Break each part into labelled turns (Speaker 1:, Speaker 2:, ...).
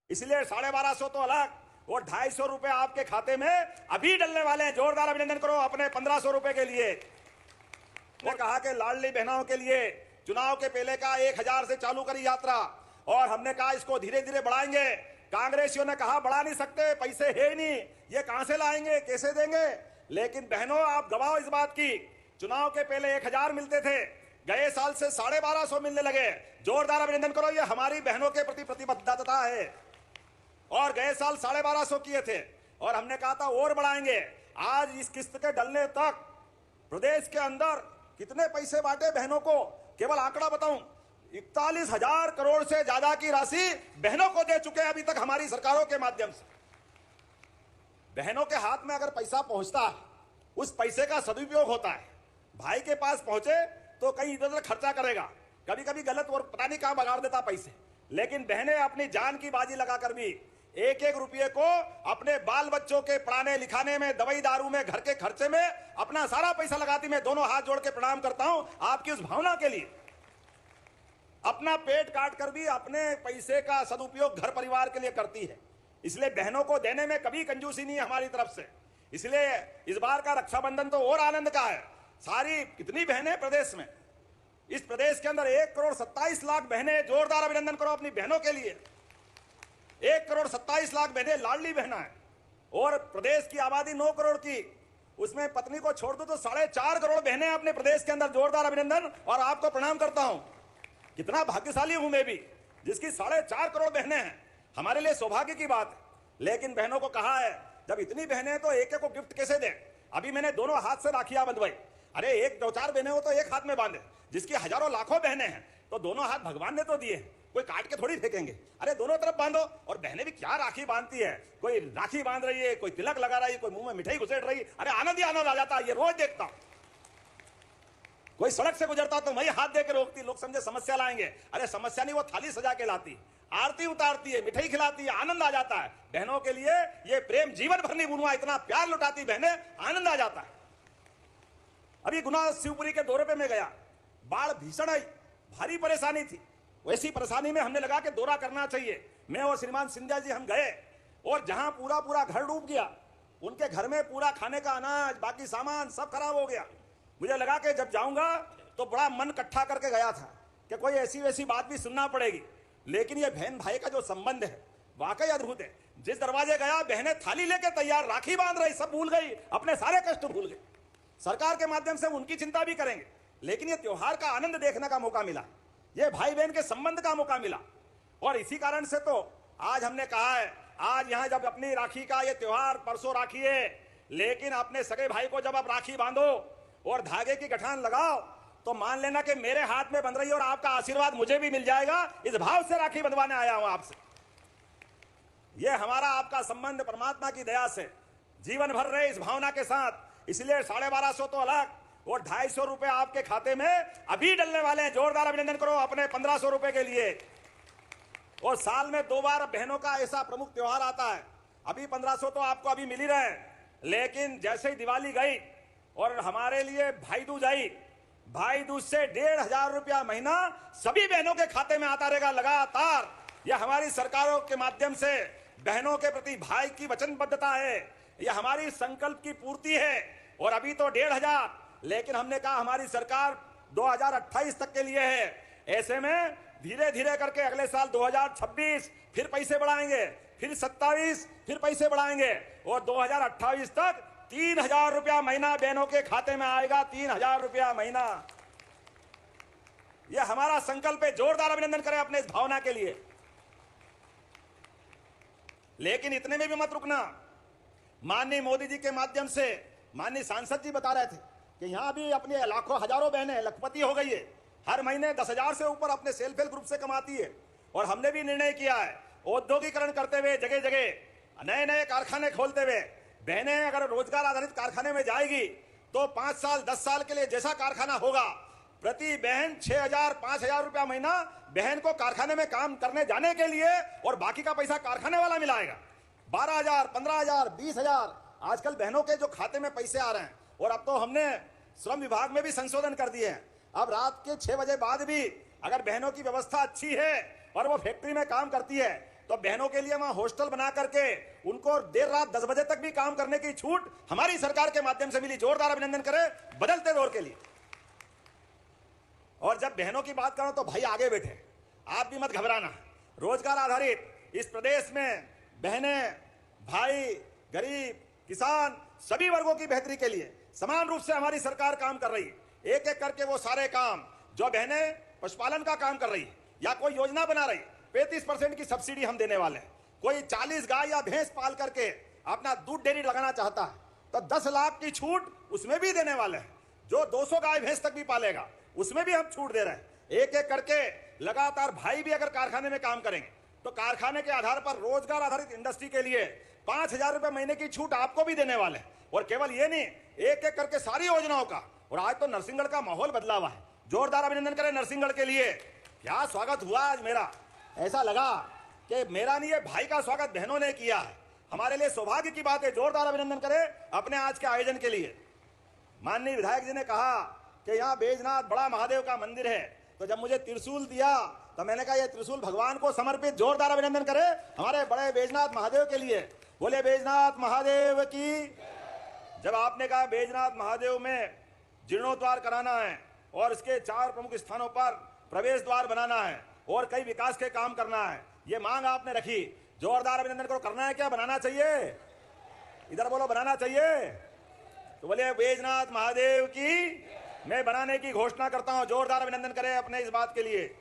Speaker 1: इसलिए 1250 तो अलग और 250 रुपए आपके खाते में अभी डलने वाले हैं। जोरदार अभिनंदन करो अपने 1500 रुपए के लिए। ने कहा कि लाडली बहनों के लिए चुनाव के पहले का 1000 से चालू करी यात्रा और हमने कहा इसको धीरे धीरे बढ़ाएंगे। कांग्रेसियों ने कहा बढ़ा नहीं सकते, पैसे है ही नहीं, ये कहां से लाएंगे, कैसे देंगे। लेकिन बहनों आप गवाह इस बात की, चुनाव के पहले 1000 मिलते थे, गए साल से 1250 मिलने लगे। जोरदार अभिनंदन करो, ये हमारी बहनों के प्रति प्रतिबद्धता है। और गए साल 1250 किए थे और हमने कहा था और बढ़ाएंगे। आज इस किस्त के डलने तक प्रदेश के अंदर कितने पैसे बांटे बहनों को, केवल आंकड़ा बताऊं, 41,000 करोड़ से ज्यादा की राशि बहनों को दे चुके हैं अभी तक हमारी सरकारों के माध्यम से। बहनों के हाथ में अगर पैसा पहुंचता है, उस पैसे का सदुपयोग होता है। भाई के पास पहुंचे तो कहीं इधर उधर खर्चा करेगा, कभी कभी गलत और पता नहीं कहां बगाड़ देता पैसे। लेकिन बहनें अपनी जान की बाजी लगाकर भी एक एक रुपये को अपने बाल बच्चों के पढ़ाने लिखाने में, दवाई दारू में, घर के खर्चे में अपना सारा पैसा लगाती। मैं दोनों हाथ जोड़ के प्रणाम करता हूं आपकी उस भावना के लिए। अपना पेट काट कर भी अपने पैसे का सदुपयोग घर परिवार के लिए करती है। इसलिए बहनों को देने में कभी कंजूसी नहीं है हमारी तरफ से। इसलिए इस बार का रक्षाबंधन तो और आनंद का है। सारी कितनी बहनें प्रदेश में, इस प्रदेश के अंदर 1,27,00,000 बहनें। जोरदार अभिनंदन करो अपनी बहनों के लिए। 1,27,00,000 बहनें लाडली बहना है और प्रदेश की आबादी 9 करोड़ की, उसमें पत्नी को छोड़ दो तो 4.5 करोड़ बहनें अपने प्रदेश के अंदर। जोरदार अभिनंदन और आपको प्रणाम करता हूं। कितना भाग्यशाली हूं मैं भी जिसकी 4.5 करोड़ बहनें हैं। हमारे लिए सौभाग्य की बात है। लेकिन बहनों को कहा है जब इतनी बहनें तो एक एक को गिफ्ट कैसे दें। अभी मैंने दोनों हाथ से राखियां बंधवाई। अरे एक दो चार बहनें हो तो एक हाथ में बांधे, जिसकी हजारों लाखों बहनें हैं तो दोनों हाथ भगवान ने तो दिए, कोई काट के थोड़ी फेंकेंगे। अरे दोनों तरफ बांधो। और बहनें भी क्या राखी बांधती है, कोई राखी बांध रही है, कोई तिलक लगा रही है, कोई मुंह में मिठाई घुसेड़ रही है। अरे आनंद ही आनंद आ जाता है। ये रोज देखता हूं, कोई सड़क से गुजरता तो मैं हाथ देकर रोकती, लोग समझे समस्या लाएंगे। अरे समस्या नहीं, वो थाली सजा के लाती, आरती उतारती है, मिठाई खिलाती है, आनंद आ जाता है। बहनों के लिए ये प्रेम जीवन भर नहीं भूलूंगा, इतना प्यार लुटाती बहनें, आनंद आ जाता है। अभी गुना शिवपुरी के दौरे पे मैं गया, बाढ़ भीषण आई, भारी परेशानी थी। वैसी परेशानी में हमने लगा कि दौरा करना चाहिए। मैं और श्रीमान सिंधिया जी हम गए और जहां पूरा पूरा घर डूब गया, उनके घर में पूरा खाने का अनाज, बाकी सामान सब खराब हो गया। मुझे लगा कि जब जाऊंगा तो बड़ा मन इकट्ठा करके गया था कि कोई ऐसी वैसी बात भी सुनना पड़ेगी। लेकिन ये बहन भाई का जो संबंध है वाकई अद्भुत है। जिस दरवाजे गया बहनें थाली लेके तैयार, राखी बांध रही, सब भूल गई, अपने सारे कष्ट भूल गई। सरकार के माध्यम से उनकी चिंता भी करेंगे, लेकिन ये त्योहार का आनंद देखने का मौका मिला, ये भाई बहन के संबंध का मौका मिला। और इसी कारण से तो आज हमने कहा है, आज यहां जब अपनी राखी का ये त्योहार, परसों राखी है, लेकिन अपने सगे भाई को जब आप राखी बांधो और धागे की गठान लगाओ तो मान लेना कि मेरे हाथ में बंध रही है और आपका आशीर्वाद मुझे भी मिल जाएगा। इस भाव से राखी बंधवाने आया हूं आपसे। यह हमारा आपका संबंध परमात्मा की दया से जीवन भर रहे इस भावना के साथ। इसलिए 1250 तो अलग और 250 रुपए आपके खाते में अभी डलने वाले हैं। जोरदार अभिनंदन करो अपने 1500 रुपए के लिए। और साल में 2 बार बहनों का ऐसा प्रमुख त्योहार आता है। अभी 1500 तो आपको अभी मिल ही रहे हैं, लेकिन जैसे ही दिवाली गई और हमारे लिए भाई दूज आई, भाई दूज से 1,500 रुपया महीना सभी बहनों के खाते में आता रहेगा लगातार। यह हमारी सरकारों के माध्यम से बहनों के प्रति भाई की वचनबद्धता है, यह हमारी संकल्प की पूर्ति है। और अभी तो 1,500, लेकिन हमने कहा हमारी सरकार 2028 तक के लिए है। ऐसे में धीरे धीरे करके अगले साल 2026 फिर पैसे बढ़ाएंगे, फिर 27 फिर पैसे बढ़ाएंगे और 2028 तक 3,000 रुपया महीना बहनों के खाते में आएगा। 3,000 रुपया महीना, यह हमारा संकल्प है। जोरदार अभिनंदन करें अपने इस भावना के लिए। लेकिन इतने में भी मत रुकना। माननीय मोदी जी के माध्यम से माननीय सांसद जी बता रहे थे कि यहां भी अपने लाखों हजारों बहनें लखपति हो गई है, हर महीने 10,000 से ऊपर अपने सेल्फ हेल्प ग्रुप से कमाती है। और हमने भी निर्णय किया है औद्योगिकरण करते हुए, जगह जगह नए नए कारखाने खोलते हुए, बहनें अगर रोजगार आधारित कारखाने में जाएगी तो 5 साल 10 साल के लिए जैसा कारखाना होगा, प्रति बहन 6,000 5,000 रुपया महीना बहन को कारखाने में काम करने जाने के लिए, और बाकी का पैसा कारखाने वाला मिलाएगा। 12,000 15,000 20,000 आजकल बहनों के जो खाते में पैसे आ रहे हैं। और अब तो हमने श्रम विभाग में भी संशोधन कर दिए हैं। अब रात के 6 बजे बाद भी अगर बहनों की व्यवस्था अच्छी है और वो फैक्ट्री में काम करती है, तो बहनों के लिए वहां हॉस्टल बना करके उनको देर रात 10 बजे तक भी काम करने की छूट हमारी सरकार के माध्यम से मिली। जोरदार अभिनंदन करें बदलते दौर के लिए। और जब बहनों की बात करो तो भाई आगे बैठे, आप भी मत घबराना। रोजगार आधारित इस प्रदेश में बहनें, भाई, गरीब, किसान सभी वर्गों की बेहतरी के लिए समान रूप से हमारी सरकार काम कर रही है। एक एक करके वो सारे काम जो बहनें पशुपालन का काम कर रही है या कोई योजना बना रही, 35% की सब्सिडी हम देने वाले हैं। कोई 40 गाय या भैंस पाल करके अपना दूध डेयरी लगाना चाहता है तो 10 लाख की छूट उसमें भी देने वाले हैं। जो 200 गाय भैंस तक भी पालेगा उसमें भी हम छूट दे रहे हैं। एक एक करके लगातार भाई भी अगर कारखाने में काम करेंगे तो कारखाने के आधार पर रोजगार आधारित इंडस्ट्री के लिए 5,000 रुपए महीने की छूट आपको भी देने वाले हैं। और केवल ये नहीं, एक एक करके सारी योजनाओं का। और आज तो नरसिंहगढ़ का माहौल बदला हुआ है। जोरदार अभिनंदन करें नरसिंहगढ़ के लिए। क्या स्वागत हुआ आज मेरा, ऐसा लगा कि मेरा नहीं, ये भाई का स्वागत बहनों ने किया है। हमारे लिए सौभाग्य की बात है। जोरदार अभिनंदन करें अपने आज के आयोजन के लिए। माननीय विधायक जी ने कहा कि यहाँ बैजनाथ बड़ा महादेव का मंदिर है, तो जब मुझे त्रिशूल दिया तो मैंने कहा यह त्रिशूल भगवान को समर्पित। जोरदार अभिनंदन करें हमारे बड़े बैजनाथ महादेव के लिए। बोले बैजनाथ महादेव की। जब आपने कहा बैजनाथ महादेव में जीर्णोद्धार कराना है और इसके 4 प्रमुख स्थानों पर प्रवेश द्वार बनाना है और कई विकास के काम करना है, ये मांग आपने रखी। जोरदार अभिनंदन करो। करना है क्या, बनाना चाहिए? इधर बोलो, बनाना चाहिए। तो बोले बैजनाथ महादेव की मैं बनाने की घोषणा करता हूं। जोरदार अभिनंदन करें अपने इस बात के लिए।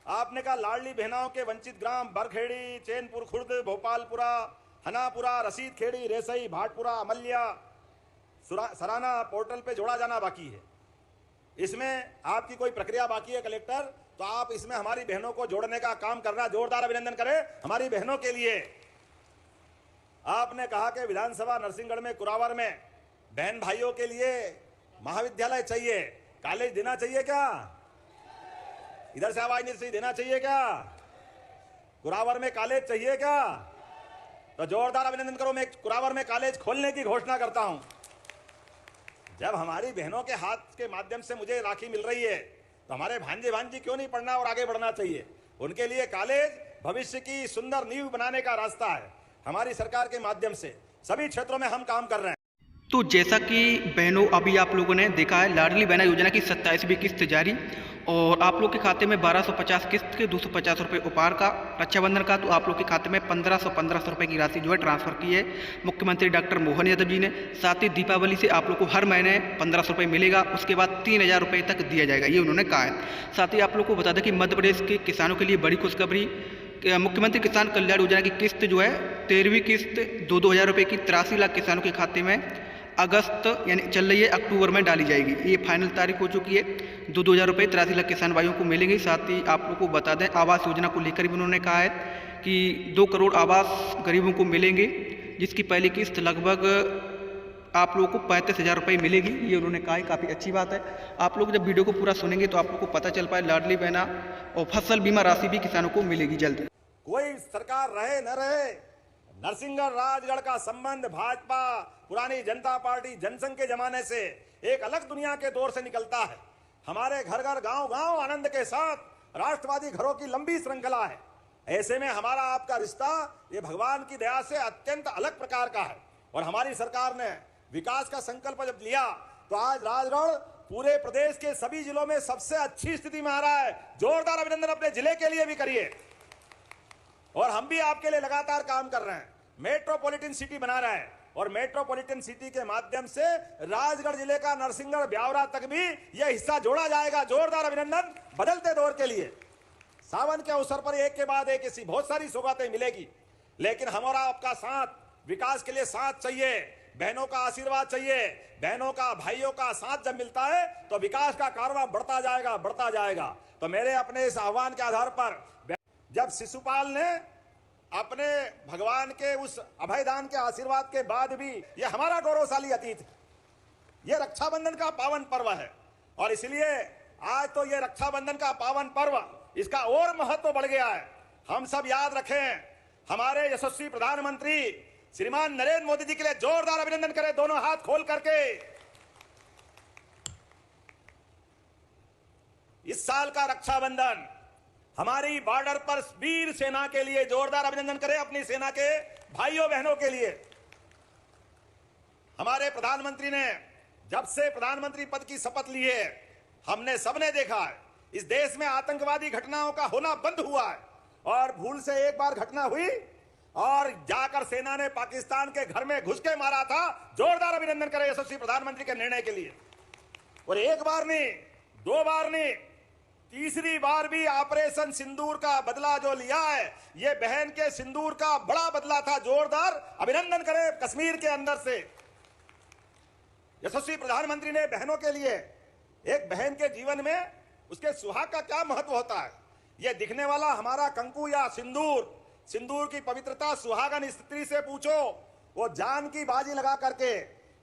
Speaker 1: आपने कहा लाडली बहनाओं के वंचित ग्राम बरखेड़ी, चैनपुर खुर्द, भोपालपुरा, हनापुरा, रसीद खेड़ी, रेसई, भाटपुरा, अमल्या, सराना पोर्टल पे जोड़ा जाना बाकी है। इसमें आपकी कोई प्रक्रिया बाकी है कलेक्टर, तो आप इसमें हमारी बहनों को जोड़ने का काम करना। जोरदार अभिनंदन करें हमारी बहनों के लिए। आपने कहा कि विधानसभा नरसिंहगढ़ में कुरावर में बहन भाइयों के लिए महाविद्यालय चाहिए, कॉलेज देना चाहिए क्या? इधर से आवाज नहीं सही, देना चाहिए क्या? कुरावर में कॉलेज चाहिए क्या? तो जोरदार अभिनंदन करो। मैं कुरावर में कॉलेज खोलने की घोषणा करता हूं। जब हमारी बहनों के हाथ के माध्यम से मुझे राखी मिल रही है तो हमारे भांजे भांजी क्यों नहीं पढ़ना और आगे बढ़ना चाहिए? उनके लिए कॉलेज भविष्य की सुंदर नींव बनाने का रास्ता है। हमारी सरकार के माध्यम से सभी क्षेत्रों में हम काम कर रहे हैं।
Speaker 2: तो जैसा कि बहनों अभी आप लोगों ने देखा है, लाडली बहना योजना की 27वीं किस्त जारी और आप लोग के खाते में 1250 किस्त के 250 रुपये उपहार का, रक्षाबंधन का तो आप लोग के खाते में 1500 रुपये की राशि जो है ट्रांसफर की है मुख्यमंत्री डॉक्टर मोहन यादव जी ने। साथ ही दीपावली से आप लोग को हर महीने 1500 रुपये मिलेगा, उसके बाद 3000 रुपये तक दिया जाएगा, ये उन्होंने कहा है। साथ ही आप लोग को बता दें कि मध्य प्रदेश के किसानों के लिए बड़ी खुशखबरी, मुख्यमंत्री किसान कल्याण योजना की किस्त जो है 13वीं किस्त 2-2 हज़ार रुपये की 83 लाख किसानों के खाते में अगस्त यानी चल रही है अक्टूबर में डाली जाएगी। ये फाइनल तारीख हो चुकी है। 2-2 हज़ार रुपये 83 लाख किसान भाइयों को मिलेंगे। साथ ही आप लोग को बता दें आवास योजना को लेकर भी उन्होंने कहा है कि 2 करोड़ आवास गरीबों को मिलेंगे, जिसकी पहली किस्त लगभग आप लोगों को 35,000 रुपये मिलेगी, ये उन्होंने कहा है। काफ़ी अच्छी बात है। आप लोग जब वीडियो को पूरा सुनेंगे तो आप लोग को पता चल पाए लाडली बहना और फसल बीमा राशि भी किसानों को मिलेगी जल्द।
Speaker 1: कोई सरकार रहे न रहे, नरसिंहगढ़ राजगढ़ का संबंध भाजपा पुरानी जनता पार्टी जनसंघ के जमाने से एक अलग दुनिया के दौर से निकलता है। हमारे घर घर गांव गांव आनंद के साथ राष्ट्रवादी घरों की लंबी श्रृंखला है। ऐसे में हमारा आपका रिश्ता ये भगवान की दया से अत्यंत अलग प्रकार का है। और हमारी सरकार ने विकास का संकल्प जब लिया तो आज राजगढ़ पूरे प्रदेश के सभी जिलों में सबसे अच्छी स्थिति में आ रहा है। जोरदार अभिनंदन अपने जिले के लिए भी करिए। और हम भी आपके लिए लगातार काम कर रहे हैं। मेट्रोपॉलिटन सिटी बना रहे हैं और मेट्रोपॉलिटन सिटी के माध्यम से राजगढ़ जिले का नरसिंहगढ़ ब्यावरा तक भी यह हिस्सा जोड़ा जाएगा। जोरदार अभिनंदन बदलते दौर के लिए। सावन के अवसर पर एक के बाद एक ऐसी बहुत सारी सौगातें मिलेगी, लेकिन हमारा आपका साथ, विकास के लिए साथ चाहिए, बहनों का आशीर्वाद चाहिए। बहनों का, भाइयों का साथ जब मिलता है तो विकास का कारवां बढ़ता जाएगा, बढ़ता जाएगा। तो मेरे अपने इस आह्वान के आधार पर जब शिशुपाल ने अपने भगवान के उस अभयदान के आशीर्वाद के बाद भी ये हमारा गौरवशाली अतीत है। ये रक्षाबंधन का पावन पर्व है और इसलिए आज तो ये रक्षाबंधन का पावन पर्व, इसका और महत्व बढ़ गया है। हम सब याद रखें, हमारे यशस्वी प्रधानमंत्री श्रीमान नरेंद्र मोदी जी के लिए जोरदार अभिनंदन करें दोनों हाथ खोल करके। इस साल का रक्षाबंधन हमारी बॉर्डर पर वीर सेना के लिए जोरदार अभिनंदन करें, अपनी सेना के भाइयों बहनों के लिए। हमारे प्रधानमंत्री ने जब से प्रधानमंत्री पद की शपथ ली है, हमने सबने देखा है इस देश में आतंकवादी घटनाओं का होना बंद हुआ है, और भूल से एक बार घटना हुई और जाकर सेना ने पाकिस्तान के घर में घुस के मारा था। जोरदार अभिनंदन करें यशस्वी प्रधानमंत्री के निर्णय के लिए। और एक बार नहीं, दो बार नहीं, तीसरी बार भी ऑपरेशन सिंदूर का बदला जो लिया है, ये बहन के सिंदूर का बड़ा बदला था। जोरदार अभिनंदन करें कश्मीर के अंदर से। यशस्वी प्रधानमंत्री ने बहनों के लिए, एक बहन के जीवन में उसके सुहाग का क्या महत्व होता है, यह दिखने वाला हमारा कंकु या सिंदूर, सिंदूर की पवित्रता सुहागन स्त्री से पूछो। वो जान की बाजी लगा करके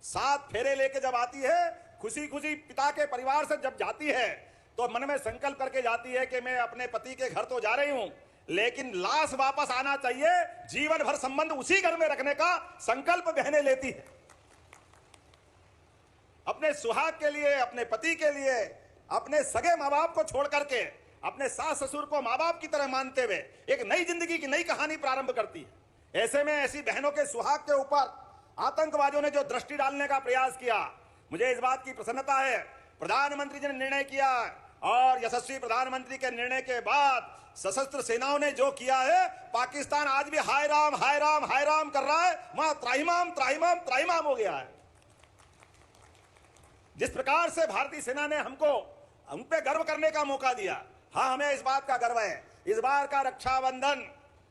Speaker 1: 7 फेरे लेके जब आती है, खुशी खुशी पिता के परिवार से जब जाती है, तो मन में संकल्प करके जाती है कि मैं अपने पति के घर तो जा रही हूं, लेकिन लाश वापस आना चाहिए, जीवन भर संबंध उसी घर में रखने का संकल्प बहनें लेती है। अपने सुहाग के लिए, अपने पति के लिए, अपने सगे माँ बाप को छोड़ करके अपने सास ससुर को माँ बाप की तरह मानते हुए एक नई जिंदगी की नई कहानी प्रारंभ करती है। ऐसे में ऐसी बहनों के सुहाग के ऊपर आतंकवादियों ने जो दृष्टि डालने का प्रयास किया, मुझे इस बात की प्रसन्नता है प्रधानमंत्री जी ने निर्णय किया, और यशस्वी प्रधानमंत्री के निर्णय के बाद सशस्त्र सेनाओं ने जो किया है, पाकिस्तान आज भी हाय राम हाय राम हाय राम कर रहा है, वहां त्राहिमाम त्राहिमाम त्राहिमाम हो गया है। जिस प्रकार से भारतीय सेना ने हमको हम पे गर्व करने का मौका दिया, हाँ हमें इस बात का गर्व है। इस बार का रक्षाबंधन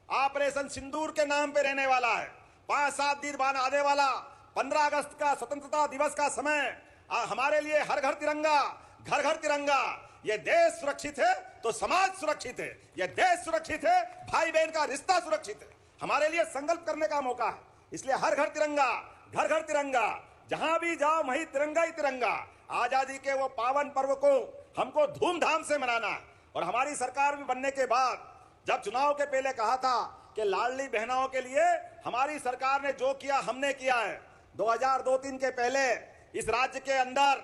Speaker 1: ऑपरेशन सिंदूर के नाम पे रहने वाला है। 5-7 दिन बाद आने वाला 15 अगस्त का स्वतंत्रता दिवस का समय हमारे लिए हर घर तिरंगा, घर घर तिरंगा। ये देश सुरक्षित है तो समाज सुरक्षित है, ये देश सुरक्षित है, भाई बहन का रिश्ता सुरक्षित है। हमारे लिए संकल्प करने का मौका है, इसलिए हर घर तिरंगा, घर घर तिरंगा, जहां भी जाओ वहीं तिरंगा ही तिरंगा। आजादी के वो पावन पर्व को हमको धूमधाम से मनाना है। और हमारी सरकार भी बनने के बाद जब चुनाव के पहले कहा था कि लाडली बहनों के लिए हमारी सरकार ने जो किया हमने किया है। 2002-3 के पहले इस राज्य के अंदर